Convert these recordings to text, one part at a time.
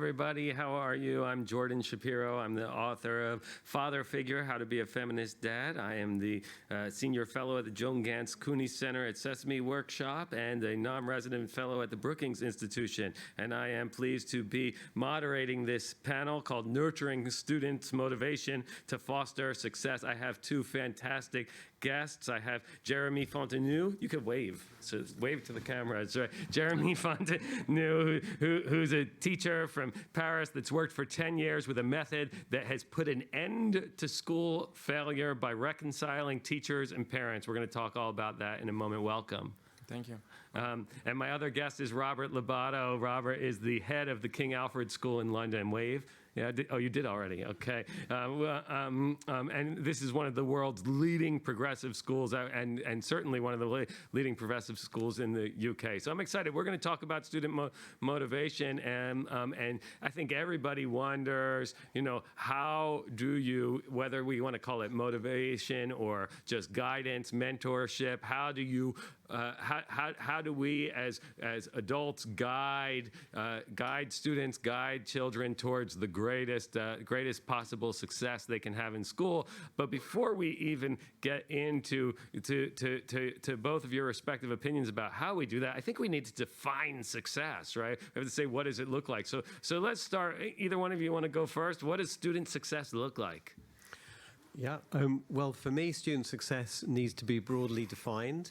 everybody. How are you? I'm Jordan Shapiro. I'm the author of Father Figure, How to Be a Feminist Dad. I am the senior fellow at the Joan Gantz Cooney Center at Sesame Workshop and a non-resident fellow at the Brookings Institution. And I am pleased to be moderating this panel called Nurturing Students' Motivation to Foster Success. I have two fantastic guests. I have Jeremy Fontenue. You could wave. So wave to the camera. It's right. Jeremy Fontenue, who's a teacher from Paris that's worked for 10 years with a method that has put an end to school failure by reconciling teachers and parents. We're going to talk all about that in a moment. Welcome. Thank you. And my other guest is Robert Labato. Robert is the head of the King Alfred School in London. Wave. Yeah. Oh, you did already. Okay. And this is one of the world's leading progressive schools, and certainly one of the leading progressive schools in the UK. So I'm excited. We're going to talk about student motivation, and I think everybody wonders, how do you, whether we want to call it motivation or just guidance, mentorship, how do you, how do we as adults guide students, guide children towards the greatest possible success they can have in school? But before we even get into to both of your respective opinions about how we do that, I think we need to define success, right? We have to say, what does it look like? So let's start. Either one of you want to go first? What does student success look like? Yeah. Well, for me, student success needs to be broadly defined.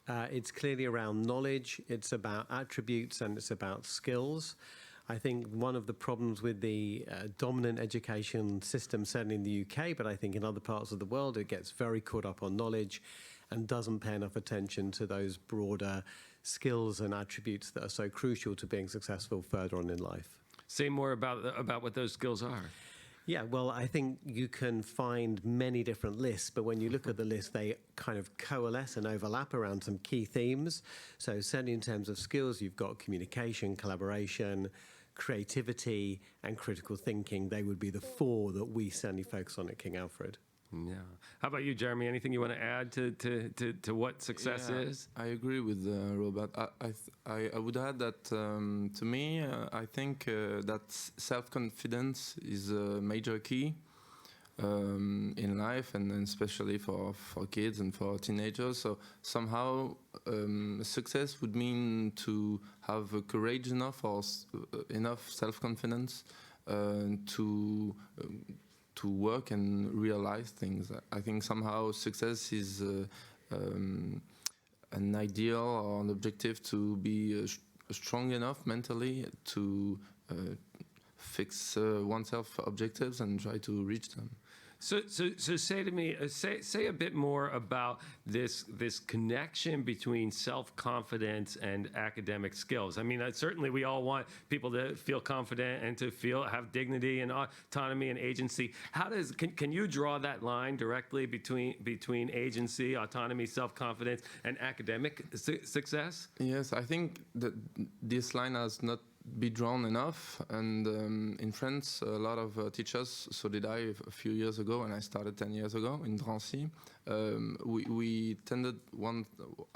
It's clearly around knowledge, it's about attributes, and it's about skills. I think one of the problems with the dominant education system, certainly in the UK, but I think in other parts of the world, it gets very caught up on knowledge and doesn't pay enough attention to those broader skills and attributes that are so crucial to being successful further on in life. Say more about what those skills are. Yeah, well, I think you can find many different lists, but when you look at the list, they kind of coalesce and overlap around some key themes. So certainly in terms of skills, you've got communication, collaboration, creativity, and critical thinking. They would be the four that we certainly focus on at King Alfred. Yeah. How about you, Jeremy? Anything you want to add to what success is? I agree with Robert. I would add that to me, I think that self-confidence is a major key in life, and especially for kids and for teenagers. So somehow success would mean to have courage enough or enough self-confidence to work and realize things. I think somehow success is an ideal or an objective to be strong enough mentally to fix oneself objectives and try to reach them. So say to me, say a bit more about this connection between self-confidence and academic skills. I mean, certainly we all want people to feel confident and to have dignity and autonomy and agency. Can you draw that line directly between agency, autonomy, self-confidence, and academic success? Yes, I think that this line has not be drawn enough, and in France a lot of teachers, so did I a few years ago, and I started 10 years ago in Drancy. We tended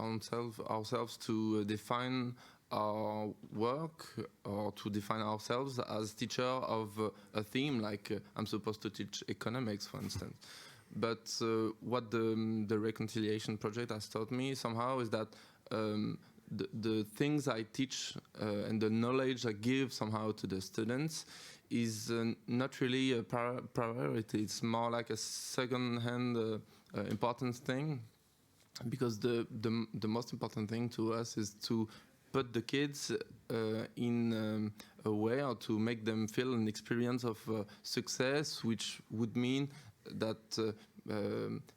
ourselves to define our work or to define ourselves as teacher of a theme, like I'm supposed to teach economics, for instance. But what the Reconciliation Project has taught me somehow is that the things I teach and the knowledge I give somehow to the students is not really a priority. It's more like a second-hand important thing, because the most important thing to us is to put the kids in a way, or to make them feel an experience of success, which would mean that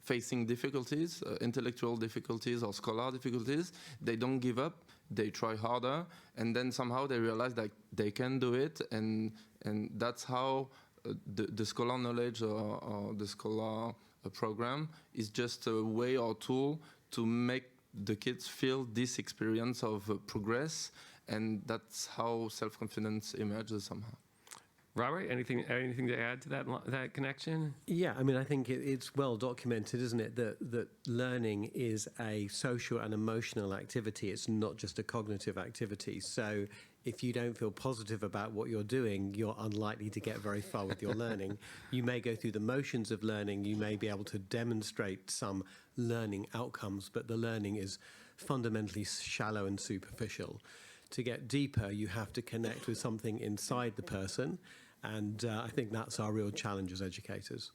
facing difficulties, intellectual difficulties or scholar difficulties, they don't give up, they try harder, and then somehow they realize that they can do it, and that's how the scholar knowledge or the scholar program is just a way or tool to make the kids feel this experience of progress, and that's how self-confidence emerges somehow. Robert, anything to add to that connection? Yeah, I mean, I think it's well documented, isn't it, that learning is a social and emotional activity. It's not just a cognitive activity. So if you don't feel positive about what you're doing, you're unlikely to get very far with your learning. You may go through the motions of learning, you may be able to demonstrate some learning outcomes, but the learning is fundamentally shallow and superficial. To get deeper, you have to connect with something inside the person, and I think that's our real challenge as educators.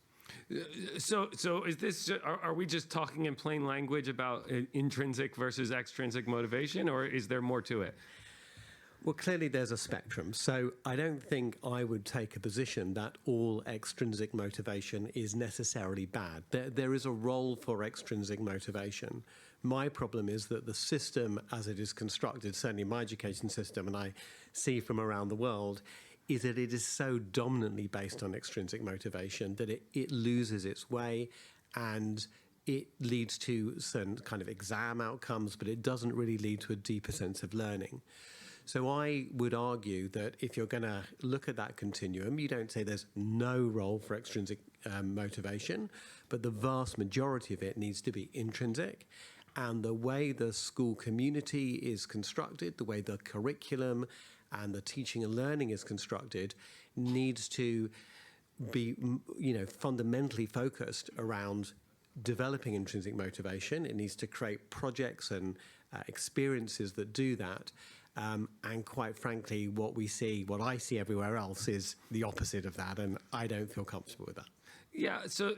So is this? Are we just talking in plain language about intrinsic versus extrinsic motivation, or is there more to it? Well, clearly there's a spectrum. So I don't think I would take a position that all extrinsic motivation is necessarily bad. There is a role for extrinsic motivation. My problem is that the system as it is constructed, certainly my education system, and I see from around the world, is that it is so dominantly based on extrinsic motivation that it loses its way, and it leads to certain kind of exam outcomes, but it doesn't really lead to a deeper sense of learning. So I would argue that if you're going to look at that continuum, you don't say there's no role for extrinsic motivation, but the vast majority of it needs to be intrinsic. And the way the school community is constructed, the way the curriculum and the teaching and learning is constructed, needs to be, fundamentally focused around developing intrinsic motivation. It needs to create projects and experiences that do that. And quite frankly, what I see everywhere else is the opposite of that, and I don't feel comfortable with that. Yeah, so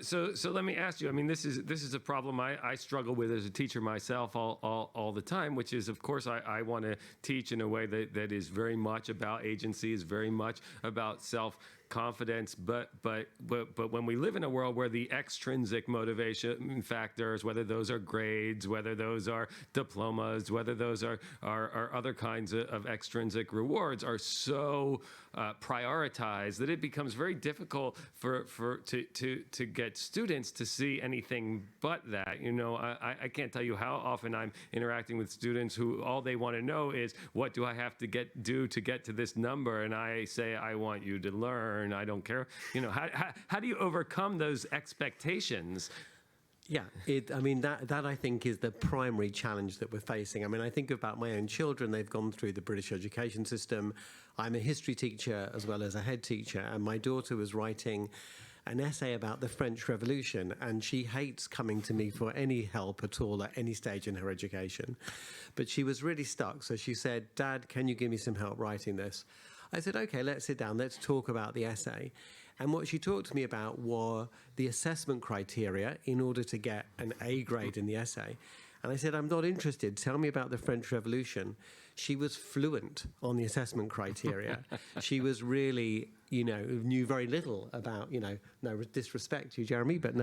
let me ask you. I mean, this is a problem I struggle with as a teacher myself all the time, which is, of course, I want to teach in a way that is very much about agency, is very much about self-confidence, but when we live in a world where the extrinsic motivation factors, whether those are grades, whether those are diplomas, whether those are other kinds of extrinsic rewards, are so prioritized that it becomes very difficult to get students to see anything but that. I can't tell you how often I'm interacting with students who all they want to know is, what do I have to do to get to this number? And I say, I want you to learn. I don't care. How do you overcome those expectations? Yeah, that I think is the primary challenge that we're facing. I mean, I think about my own children. They've gone through the British education system. I'm a history teacher as well as a head teacher, and my daughter was writing an essay about the French Revolution, and she hates coming to me for any help at all at any stage in her education. But she was really stuck, so she said, "Dad, can you give me some help writing this?" I said, "Okay, let's sit down, let's talk about the essay." And what she talked to me about were the assessment criteria in order to get an A grade in the essay. And I said, "I'm not interested. Tell me about the French Revolution." She was fluent on the assessment criteria. She was really, knew very little about, no disrespect to you, Jeremy, but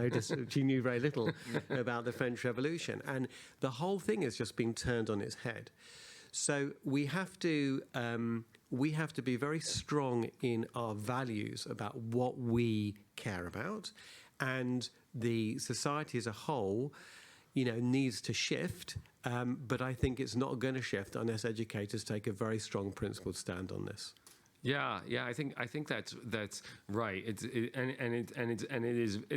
she knew very little about the French Revolution. And the whole thing has just been turned on its head. So we have to be very strong in our values about what we care about, and the society as a whole, needs to shift. But I think it's not going to shift unless educators take a very strong principled stand on this. Yeah, I think that's right. It's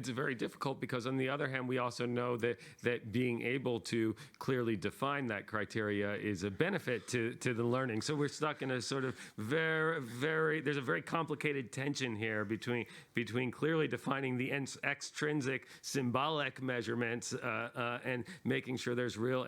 very difficult because on the other hand, we also know that being able to clearly define that criteria is a benefit to the learning. So we're stuck in a sort of there's a very complicated tension here between clearly defining the extrinsic symbolic measurements and making sure there's real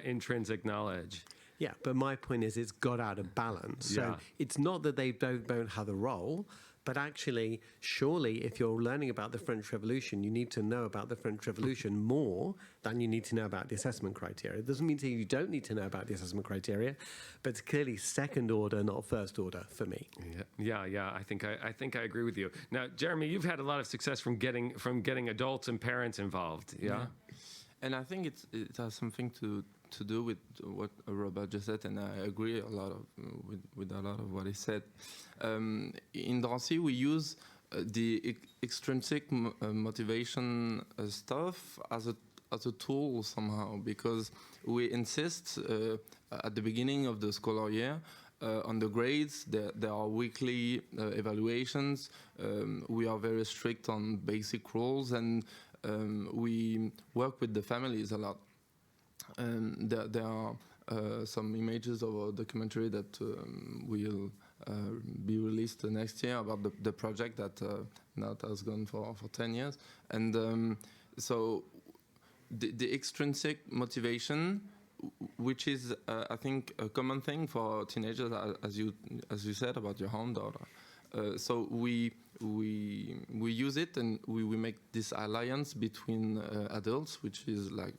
intrinsic knowledge. Yeah, but my point is it's got out of balance. So it's not that they don't have a role, but actually, surely, if you're learning about the French Revolution, you need to know about the French Revolution more than you need to know about the assessment criteria. It doesn't mean that you don't need to know about the assessment criteria, but it's clearly second order, not first order for me. Yeah. I think I agree with you. Now, Jeremy, you've had a lot of success from getting adults and parents involved. Yeah. And I think it has something to do with what Robert just said, and I agree with a lot of what he said. In Drancy, we use the extrinsic motivation stuff as a tool somehow, because we insist at the beginning of the scholar year on the grades. There are weekly evaluations. We are very strict on basic rules, and we work with the families a lot. There are some images of a documentary that will be released next year about the project that now has gone for 10 years. And so the extrinsic motivation, which is, I think, a common thing for teenagers, as you said about your own daughter. So we use it, and we make this alliance between adults, which is like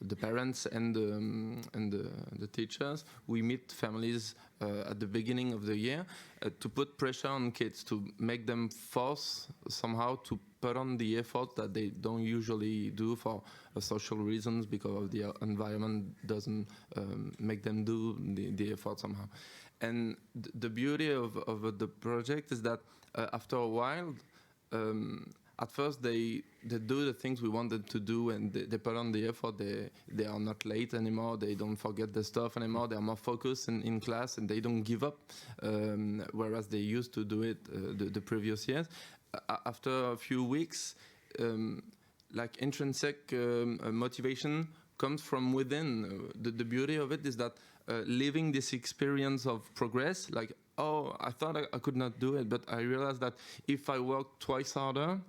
the parents and the teachers. We meet families at the beginning of the year to put pressure on kids, to make them force somehow to put on the effort that they don't usually do for social reasons, because of the environment doesn't make them do the effort somehow. And the beauty of the project is that after a while, at first they do the things we want them to do, and they put on the effort. They are not late anymore. They don't forget the stuff anymore. They are more focused in class, and they don't give up, whereas they used to do it the previous years. After a few weeks, like intrinsic motivation comes from within. The beauty of it is that living this experience of progress, like, oh, I thought I could not do it, but I realized that if I work twice harder,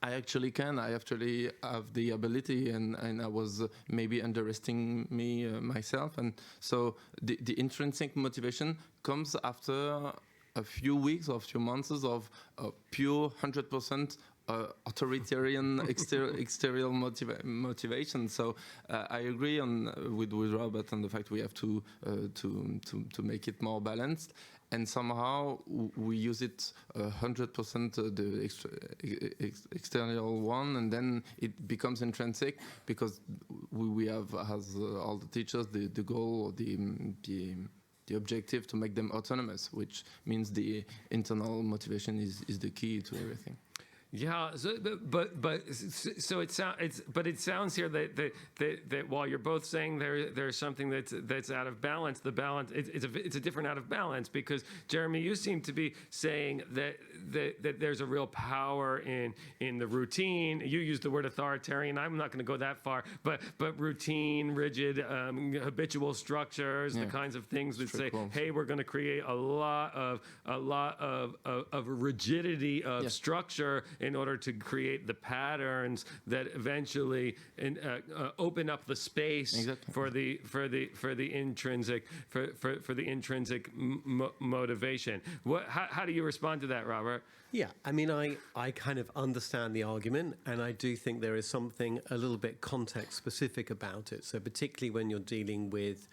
I actually can. I actually have the ability, and I was maybe underestimating myself. And so the intrinsic motivation comes after a few weeks or a few months of pure 100% authoritarian exterior motivation. So I agree with Robert on the fact we have to make it more balanced, and somehow we use it 100% the external one, and then it becomes intrinsic, because we have, as all the teachers, the goal or the objective to make them autonomous, which means the internal motivation is the key to everything. Yeah, so it sounds here that while you're both saying there's something that's out of balance, it's a different out of balance, because Jeremy, you seem to be saying that there's a real power in the routine. You used the word authoritarian. I'm not going to go that far, but routine, rigid, habitual structures, the kinds of things that say, hey, we're going to create a lot of rigidity of structure in order to create the patterns that eventually open up the space for the intrinsic motivation. How do you respond to that, Robert? Yeah, I mean, I kind of understand the argument, and I do think there is something a little bit context specific about it. So particularly when you're dealing with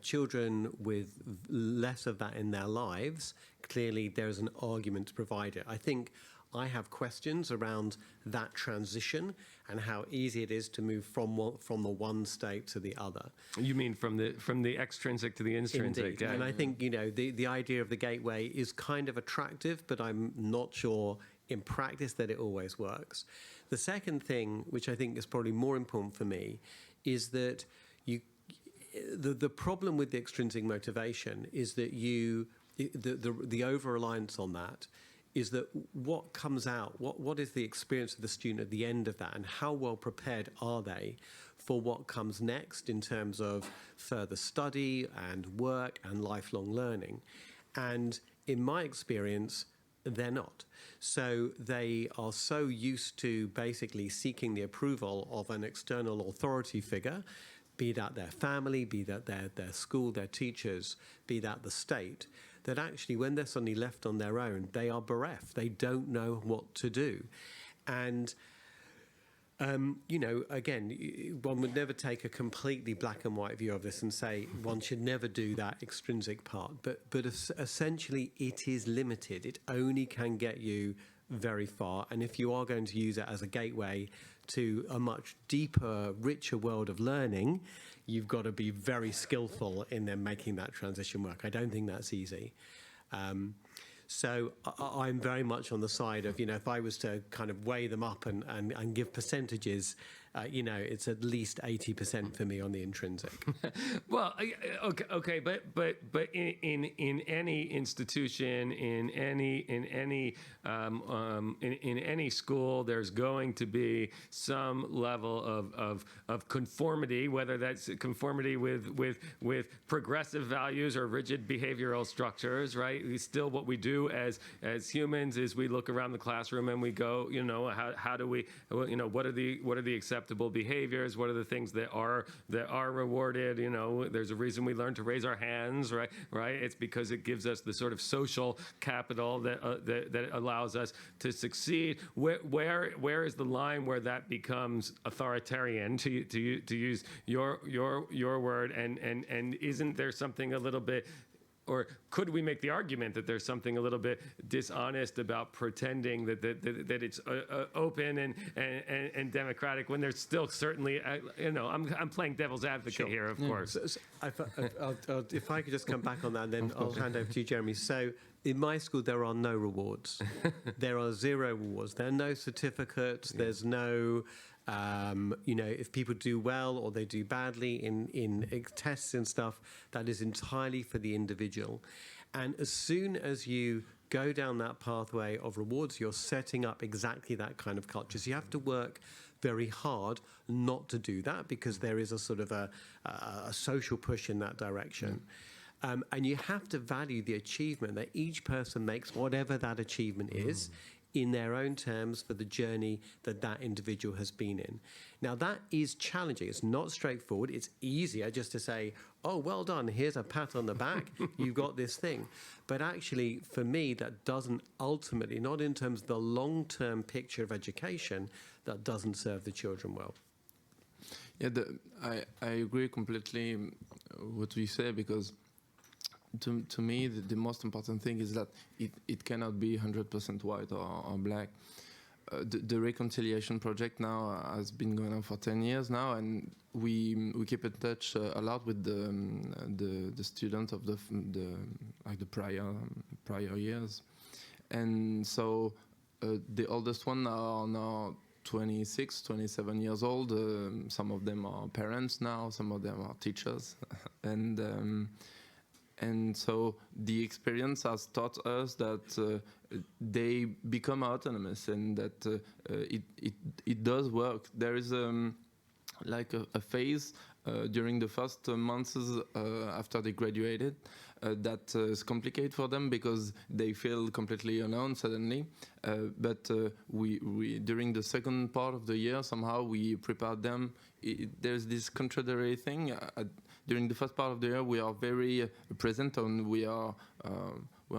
children with less of that in their lives, clearly there's an argument to provide it. I think I have questions around that transition and how easy it is to move from the one state to the other. You mean from the extrinsic to the intrinsic? Indeed. Yeah. And I think, the idea of the gateway is kind of attractive, but I'm not sure in practice that it always works. The second thing, which I think is probably more important for me, is that the problem with the extrinsic motivation is that the over-reliance on that is that what comes out, what is the experience of the student at the end of that, and how well prepared are they for what comes next in terms of further study and work and lifelong learning. And in my experience, they're not. So they are so used to basically seeking the approval of an external authority figure, be that their family, be that their school, their teachers, be that the state, that actually when they're suddenly left on their own, they are bereft. They don't know what to do. And, again, one would never take a completely black and white view of this and say one should never do that extrinsic part. But essentially it is limited. It only can get you very far. And if you are going to use it as a gateway to a much deeper, richer world of learning, you've got to be very skillful in then making that transition work. I don't think that's easy. So I'm very much on the side of, if I was to kind of weigh them up and give percentages, it's at least 80% for me on the intrinsic. Well, okay, but in any institution, in any school, there's going to be some level of conformity, whether that's conformity with progressive values or rigid behavioral structures, right? Still, what we do as humans is we look around the classroom and we go, how do we, what are the acceptable behaviors? What are the things that are rewarded? There's a reason we learn to raise our hands, right? It's because it gives us the sort of social capital that allows us to succeed. Where is the line where that becomes authoritarian, to use your word, and isn't there something a little bit, or could we make the argument that there's something a little bit dishonest about pretending that it's open and democratic when there's still certainly, I'm playing devil's advocate here, of course. So if I could just come back on that, then I'll hand over to you, Jeremy. So in my school, there are no rewards. There are 0 rewards. There are no certificates. There's no... if people do well or they do badly in tests and stuff, that is entirely for the individual. And as soon as you go down that pathway of rewards, you're setting up exactly that kind of culture. So you have to work very hard not to do that, because there is a sort of a social push in that direction. And you have to value the achievement that each person makes, whatever that achievement is, in their own terms for the journey that individual has been in. Now, that is challenging. It's not straightforward. It's easier just to say, oh, well done, here's a pat on the back, you've got this thing. But actually, for me, that doesn't ultimately, not in terms of the long-term picture of education, that doesn't serve the children well. Yeah, I agree completely what you say, because to me, the most important thing is that it cannot be 100% white or black. The reconciliation project now has been going on for 10 years now, and we keep in touch a lot with the students of the prior years, and so the oldest one are now 26, 27 years old. Some of them are parents now, some of them are teachers, and so the experience has taught us that they become autonomous, and that it does work. There is like a phase during the first months after they graduated that is complicated for them, because they feel completely unknown suddenly. But we during the second part of the year, somehow we prepared them. There's this contradictory thing. During the first part of the year, we are very present, and we are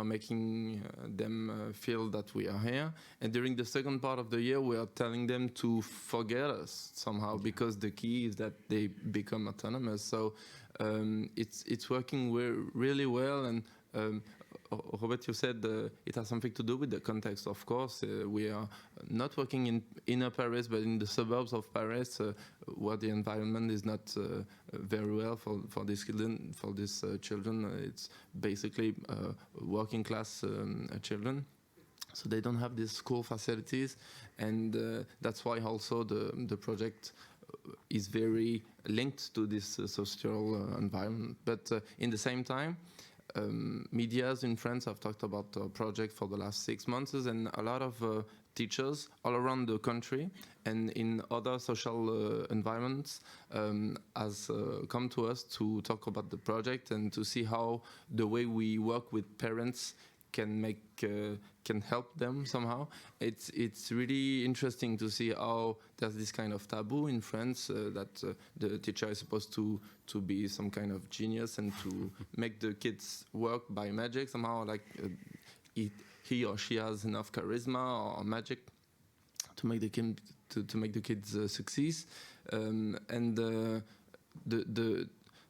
making them feel that we are here. And during the second part of the year, we are telling them to forget us somehow, because the key is that they become autonomous. So it's working really well. And Robert, you said it has something to do with the context. Of course, we are not working in inner Paris, but in the suburbs of Paris, where the environment is not very well for these children. It's basically working class children, so they don't have these school facilities, and that's why also the project is very linked to this social environment. But in the same time, medias in France have talked about the project for the last 6 months, and a lot of teachers all around the country and in other social environments has come to us to talk about the project and to see how the way we work with parents can help them somehow. It's really interesting to see how there's this kind of taboo in France that the teacher is supposed to be some kind of genius and to make the kids work by magic somehow, like he or she has enough charisma or magic to make the kids succeed, and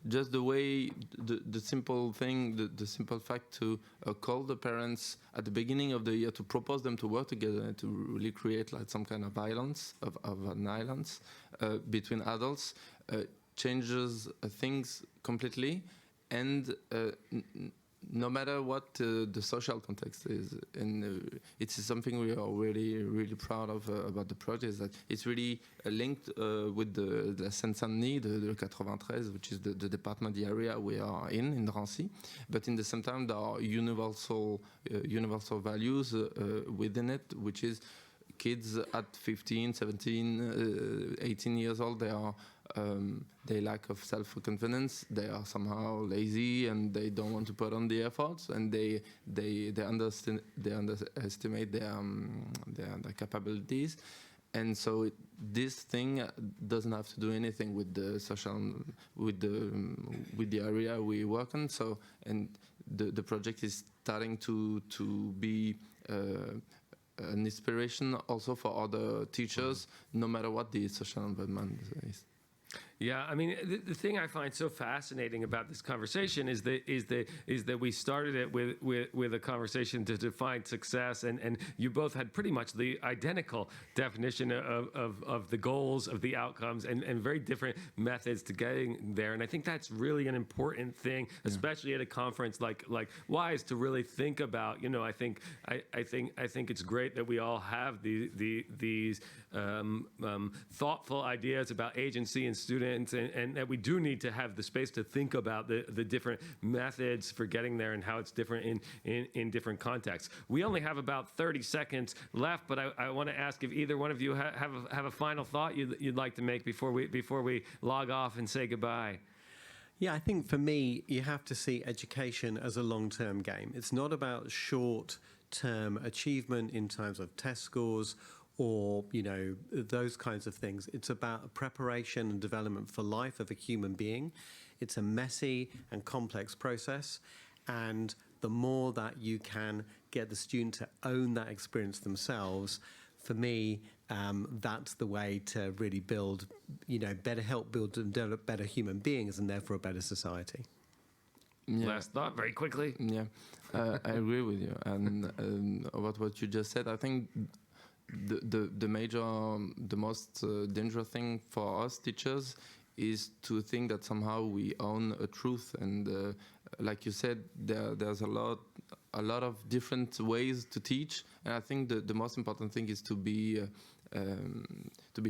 just the way, the simple thing, the simple fact to call the parents at the beginning of the year to propose them to work together and to really create like some kind of islands, of an islands between adults, changes things completely, and no matter what the social context is, and it's something we are really proud of about the project, is that it's really linked with the Seine-Saint-Denis, the 93, which is the department, the area we are in Drancy. But in the same time, there are universal values within it, which is kids at 15, 17, 18 years old, they lack of self-confidence. They are somehow lazy and they don't want to put on the efforts, and they underestimate their capabilities. And so this thing doesn't have to do anything with the social, with the area we work on. So, and the project is starting to be an inspiration also for other teachers, no matter what the social environment is. Yeah, I mean, the thing I find so fascinating about this conversation is that we started it with a conversation to define success, and you both had pretty much the identical definition of the goals, of the outcomes, and very different methods to getting there. And I think that's really an important thing, especially at a conference like WISE, to really think about. You know, I think it's great that we all have these thoughtful ideas about agency and students, and that we do need to have the space to think about the different methods for getting there and how it's different in different contexts. We only have about 30 seconds left, but I want to ask if either one of you have a final thought you'd like to make before we log off and say goodbye. Yeah, I think for me, you have to see education as a long-term game. It's not about short-term achievement in terms of test scores or, you know, those kinds of things. It's about preparation and development for life of a human being. It's a messy and complex process, and the more that you can get the student to own that experience themselves, for me, that's the way to really build, you know, help build and develop better human beings, and therefore a better society. Yeah. Last thought, very quickly. Yeah, I agree with you. And about what you just said, I think the most dangerous thing for us teachers is to think that somehow we own a truth. And like you said, there's a lot of different ways to teach. And I think the most important thing is to be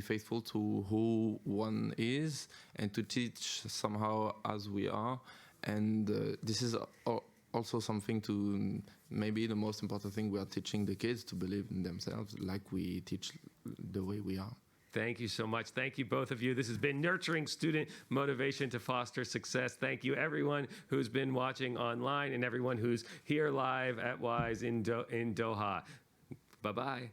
faithful to who one is and to teach somehow as we are. And this is also something to, maybe the most important thing, we are teaching the kids to believe in themselves like we teach the way we are. Thank you so much. Thank you, both of you. This has been Nurturing Student Motivation to Foster Success. Thank you, everyone who's been watching online and everyone who's here live at WISE in Doha. Bye-bye.